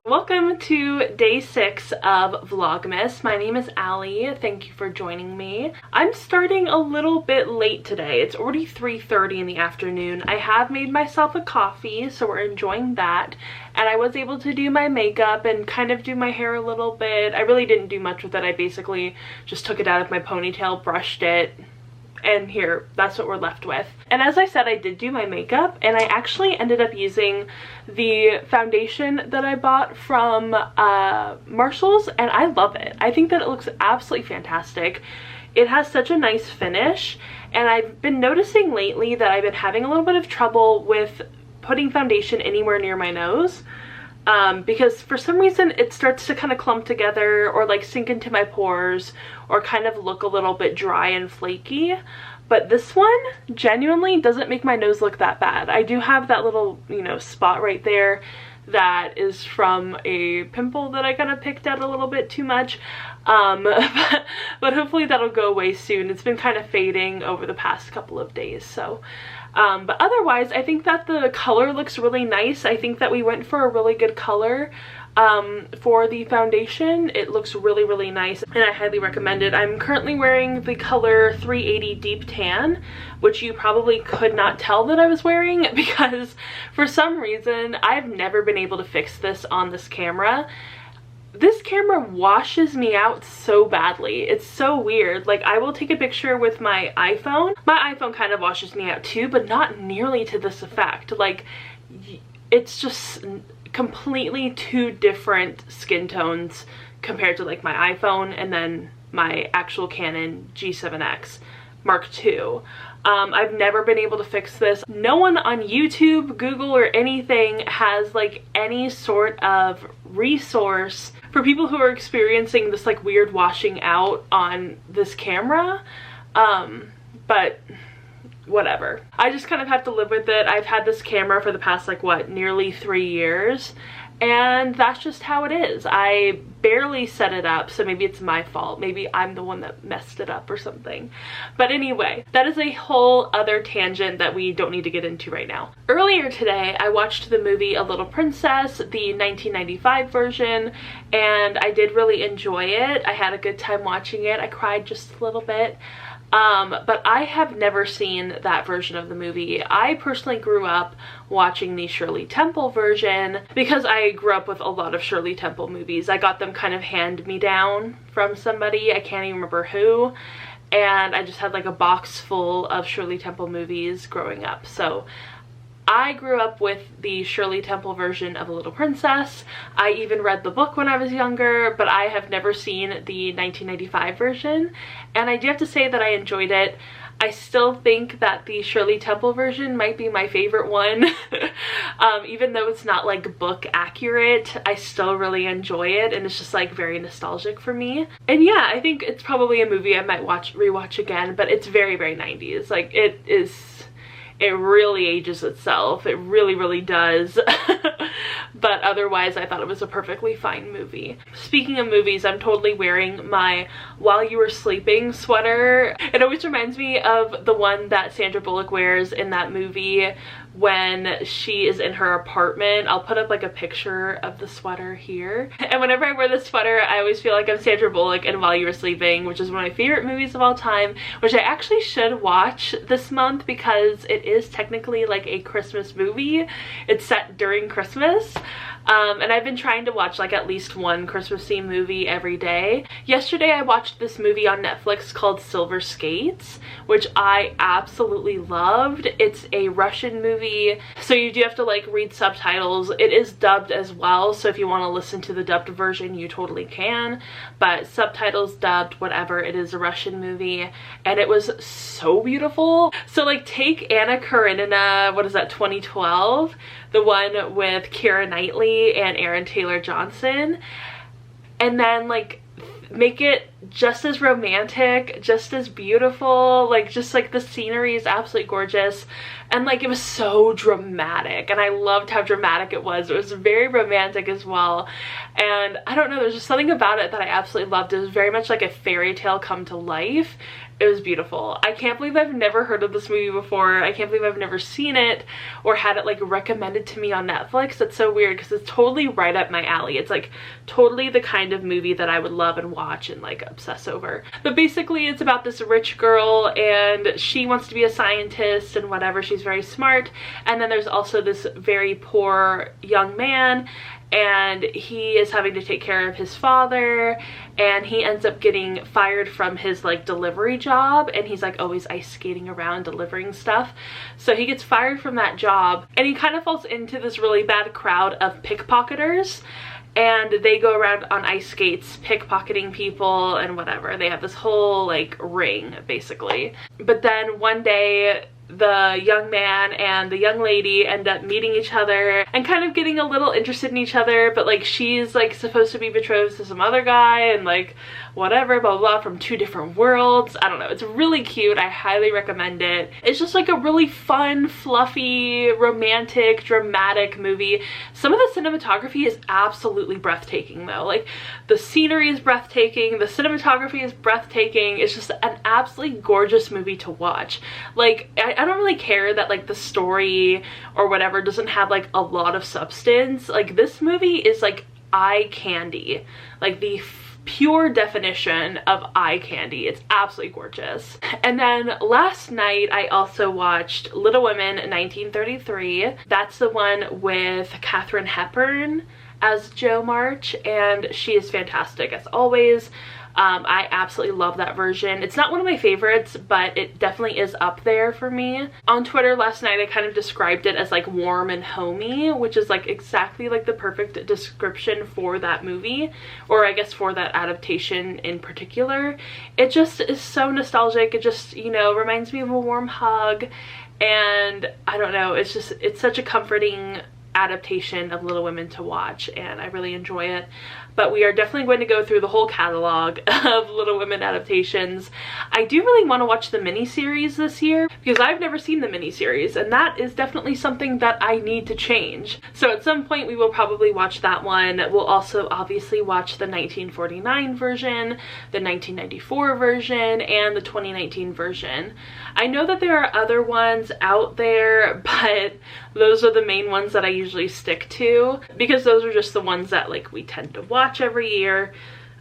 Welcome to day 6 of Vlogmas. My name is Allie. Thank you for joining me. I'm starting a little bit late today. It's already 3:30 in the afternoon. I have made myself a coffee, so we're enjoying that. And I was able to do my makeup and kind of do my hair a little bit. I really didn't do much with it. I basically just took it out of my ponytail, brushed it, and here, that's what we're left with. And as I said, I did do my makeup, and I actually ended up using the foundation that I bought from Marshall's, and I love it. I think that it looks absolutely fantastic. It has such a nice finish, and I've been noticing lately that I've been having a little bit of trouble with putting foundation anywhere near my nose. Because for some reason it starts to kind of clump together or like sink into my pores or kind of look a little bit dry and flaky. But this one genuinely doesn't make my nose look that bad. I do have that little, you know, spot right there that is from a pimple that I kind of picked out a little bit too much. But hopefully that'll go away soon. It's been kind of fading over the past couple of days, so. But otherwise, I think that the color looks really nice. I think that we went for a really good color for the foundation. It looks really, really nice, and I highly recommend it. I'm currently wearing the color 380 Deep Tan, which you probably could not tell that I was wearing because for some reason, I've never been able to fix this on this camera. This camera washes me out so badly. It's so weird. Like, I will take a picture with my iPhone. My iPhone kind of washes me out too, but not nearly to this effect. Like, it's just completely two different skin tones compared to like my iPhone and then my actual Canon G7X Mark II. I've never been able to fix this. No one on YouTube, Google, or anything has like any sort of resource for people who are experiencing this like weird washing out on this camera. But whatever. I just kind of have to live with it. I've had this camera for the past like what, nearly 3 years. And that's just how it is. I barely set it up, so maybe it's my fault. Maybe I'm the one that messed it up or something. But anyway, that is a whole other tangent that we don't need to get into right now. Earlier today, I watched the movie A Little Princess, the 1995 version, and I did really enjoy it. I had a good time watching it. I cried just a little bit. But I have never seen that version of the movie. I personally grew up watching the Shirley Temple version because I grew up with a lot of Shirley Temple movies. I got them kind of hand-me-down from somebody, I can't even remember who, and I just had like a box full of Shirley Temple movies growing up. So I grew up with the Shirley Temple version of A Little Princess. I even read the book when I was younger, but I have never seen the 1995 version, and I do have to say that I enjoyed it. I still think that the Shirley Temple version might be my favorite one. Even though it's not like book accurate, I still really enjoy it, and it's just like very nostalgic for me. And yeah, I think it's probably a movie I might rewatch again, but it's very, very 90s. Like, it really ages itself. It really, really does. But otherwise, I thought it was a perfectly fine movie. Speaking of movies, I'm totally wearing my While You Were Sleeping sweater. It always reminds me of the one that Sandra Bullock wears in that movie when she is in her apartment. I'll put up like a picture of the sweater here. And whenever I wear this sweater, I always feel like I'm Sandra Bullock in While You Were Sleeping, which is one of my favorite movies of all time, which I actually should watch this month because it is technically like a Christmas movie. It's set during Christmas. And I've been trying to watch like at least one Christmas themed movie every day. Yesterday I watched this movie on Netflix called Silver Skates, which I absolutely loved. It's a Russian movie, so you do have to like read subtitles. It is dubbed as well, so if you want to listen to the dubbed version, you totally can, but subtitles, dubbed, whatever. It is a Russian movie, and it was so beautiful. So like take Anna Karenina, what is that, 2012? The one with Keira Knightley and Aaron Taylor Johnson, and then like make it just as romantic, just as beautiful, like just like the scenery is absolutely gorgeous, and like it was so dramatic, and I loved how dramatic it was. It was very romantic as well, and I don't know, there's just something about it that I absolutely loved. It was very much like a fairy tale come to life. It was beautiful. I can't believe I've never heard of this movie before. I can't believe I've never seen it or had it like recommended to me on Netflix. That's so weird because it's totally right up my alley. It's like totally the kind of movie that I would love and watch and like obsess over. But basically it's about this rich girl, and she wants to be a scientist and whatever. She's very smart. And then there's also this very poor young man, and he is having to take care of his father, and he ends up getting fired from his like delivery job, and he's like always ice skating around delivering stuff. So he gets fired from that job, and he kind of falls into this really bad crowd of pickpocketers, and they go around on ice skates pickpocketing people and whatever. They have this whole like ring basically. But then one day the young man and the young lady end up meeting each other and kind of getting a little interested in each other, but like she's like supposed to be betrothed to some other guy and like whatever, blah blah, from two different worlds. I don't know, it's really cute. I highly recommend it. It's just like a really fun, fluffy, romantic, dramatic movie. Some of the cinematography is absolutely breathtaking though. Like the scenery is breathtaking, the cinematography is breathtaking. It's just an absolutely gorgeous movie to watch. Like I don't really care that like the story or whatever doesn't have like a lot of substance. Like this movie is like eye candy, like the pure definition of eye candy. It's absolutely gorgeous. And then last night I also watched Little Women 1933. That's the one with Katharine Hepburn as Jo March, and she is fantastic as always. I absolutely love that version. It's not one of my favorites, but it definitely is up there for me. On Twitter last night I kind of described it as like warm and homey, which is like exactly like the perfect description for that movie, or I guess for that adaptation in particular. It just is so nostalgic. It just, you know, reminds me of a warm hug, and I don't know, it's just, it's such a comforting adaptation of Little Women to watch, and I really enjoy it. But we are definitely going to go through the whole catalog of Little Women adaptations. I do really want to watch the miniseries this year because I've never seen the miniseries, and that is definitely something that I need to change. So at some point we will probably watch that one. We'll also obviously watch the 1949 version, the 1994 version, and the 2019 version. I know that there are other ones out there, but those are the main ones that I usually stick to because those are just the ones that like we tend to watch every year,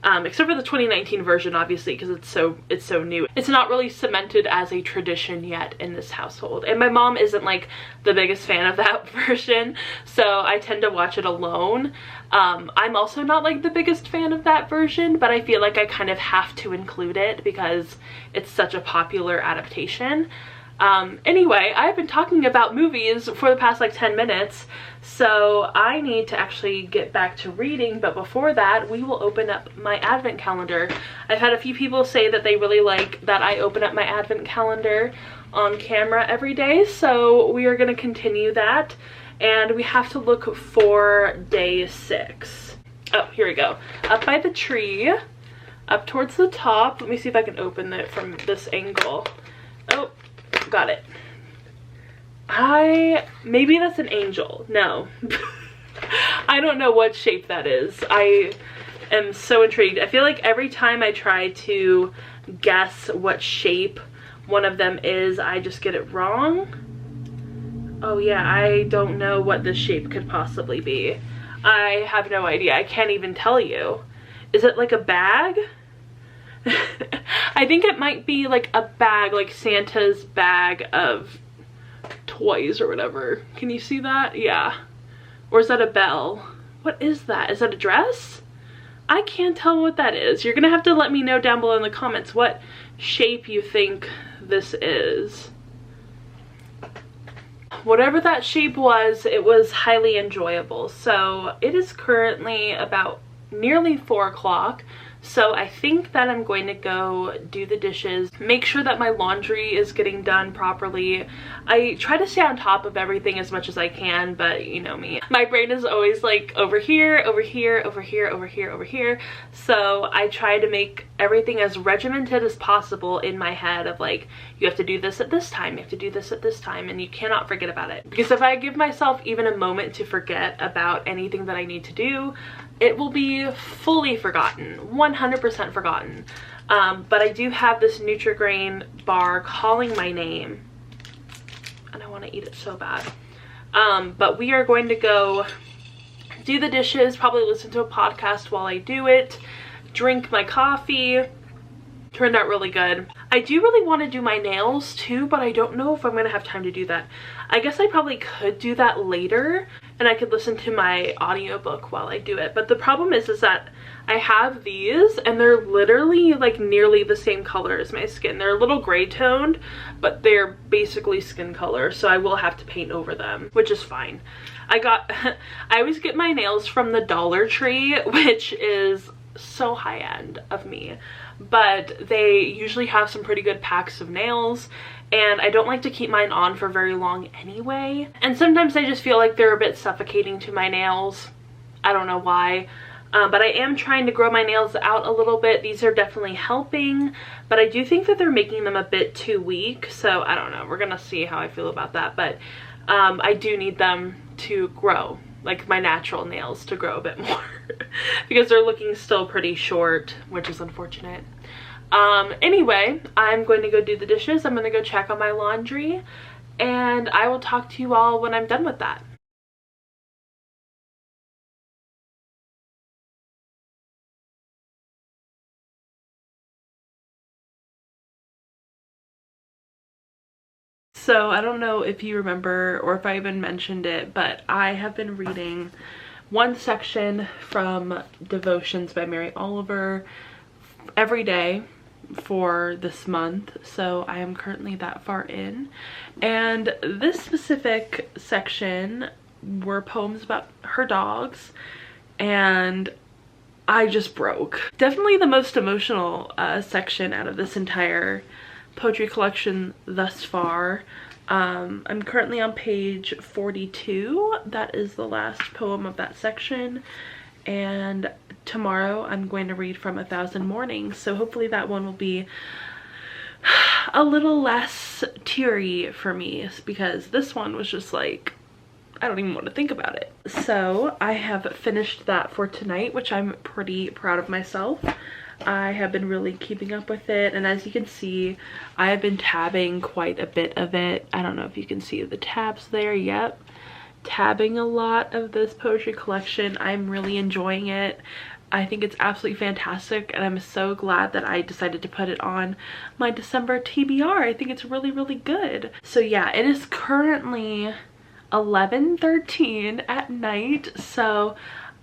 except for the 2019 version obviously because it's so new. It's not really cemented as a tradition yet in this household, and my mom isn't like the biggest fan of that version, so I tend to watch it alone. I'm also not like the biggest fan of that version, but I feel like I kind of have to include it because it's such a popular adaptation. Anyway, I've been talking about movies for the past like 10 minutes, so I need to actually get back to reading, but before that we will open up my advent calendar. I've had a few people say that they really like that I open up my advent calendar on camera every day, so we are going to continue that, and we have to look for day 6. Oh, here we go. Up by the tree, up towards the top. Let me see if I can open it from this angle. Oh, got it. Maybe that's an angel. No. I don't know what shape that is. I am so intrigued. I feel like every time I try to guess what shape one of them is, I just get it wrong. Oh yeah, I don't know what this shape could possibly be. I have no idea. I can't even tell you. Is it like a bag? I think it might be like a bag, like Santa's bag of toys or whatever. Can you see that? Yeah. Or is that a bell? What is that? Is that a dress? I can't tell what that is. You're gonna have to let me know down below in the comments what shape you think this is. Whatever that shape was, it was highly enjoyable. So it is currently about nearly 4 o'clock. So I think that I'm going to go do the dishes, make sure that my laundry is getting done properly. I try to stay on top of everything as much as I can, but you know me. My brain is always like over here, over here, over here, over here, over here. So I try to make everything as regimented as possible in my head of like, you have to do this at this time, you have to do this at this time, and you cannot forget about it. Because if I give myself even a moment to forget about anything that I need to do, it will be fully forgotten, 100% forgotten. But I do have this Nutri-Grain bar calling my name, and I want to eat it so bad. But we are going to go do the dishes, probably listen to a podcast while I do it, drink my coffee. Turned out really good. I do really want to do my nails too, but I don't know if I'm gonna have time to do that. I guess I probably could do that later, and I could listen to my audiobook while I do it. But the problem is that I have these and they're literally like nearly the same color as my skin. They're a little gray toned, but they're basically skin color, so I will have to paint over them, which is fine. I always get my nails from the Dollar Tree, which is so high end of me, but they usually have some pretty good packs of nails, and I don't like to keep mine on for very long anyway, and sometimes I just feel like they're a bit suffocating to my nails. I don't know why, but I am trying to grow my nails out a little bit. These are definitely helping, but I do think that they're making them a bit too weak, so I don't know. We're gonna see how I feel about that, but I do need them to grow, like my natural nails to grow a bit more because they're looking still pretty short, which is unfortunate. Anyway, I'm going to go do the dishes. I'm going to go check on my laundry, and I will talk to you all when I'm done with that. So I don't know if you remember or if I even mentioned it, but I have been reading one section from Devotions by Mary Oliver every day for this month. So I am currently that far in. And this specific section were poems about her dogs, and I just broke. Definitely the most emotional section out of this entire poetry collection thus far. I'm currently on page 42. That is the last poem of that section, and tomorrow I'm going to read from 1,000 Mornings, so hopefully that one will be a little less teary for me, because this one was just like, I don't even want to think about it. So I have finished that for tonight, which I'm pretty proud of myself. I have been really keeping up with it, and as you can see, I have been tabbing quite a bit of it. I don't know if you can see the tabs there. Yep, tabbing a lot of this poetry collection. I'm really enjoying it. I think it's absolutely fantastic, and I'm so glad that I decided to put it on my December TBR. I think it's really, really good. So yeah, it is currently 11:13 at night, so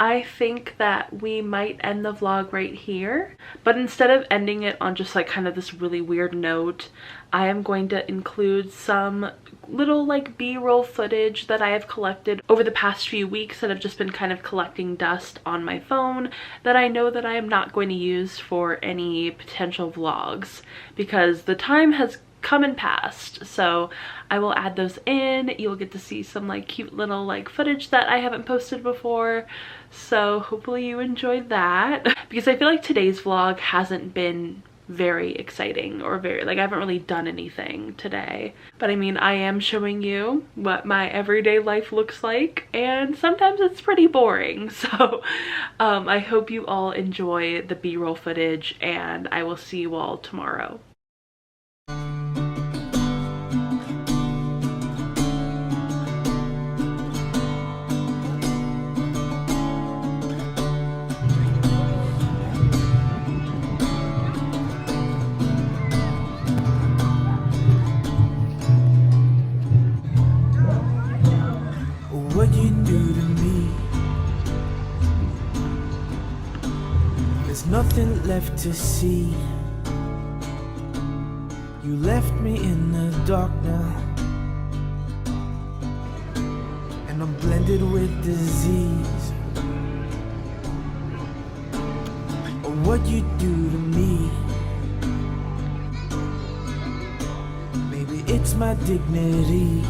I think that we might end the vlog right here, but instead of ending it on just like kind of this really weird note, I am going to include some little like B-roll footage that I have collected over the past few weeks that have just been kind of collecting dust on my phone that I know that I am not going to use for any potential vlogs because the time has come and passed. So I will add those in. You'll get to see some like cute little like footage that I haven't posted before, so hopefully you enjoyed that, because I feel like today's vlog hasn't been very exciting or very like I haven't really done anything today, but I mean I am showing you what my everyday life looks like, and sometimes it's pretty boring. So I hope you all enjoy the B-roll footage, and I will see you all tomorrow. What you do to me, there's nothing left to see. You left me in the dark now, and I'm blended with disease. What you do to me, maybe it's my dignity.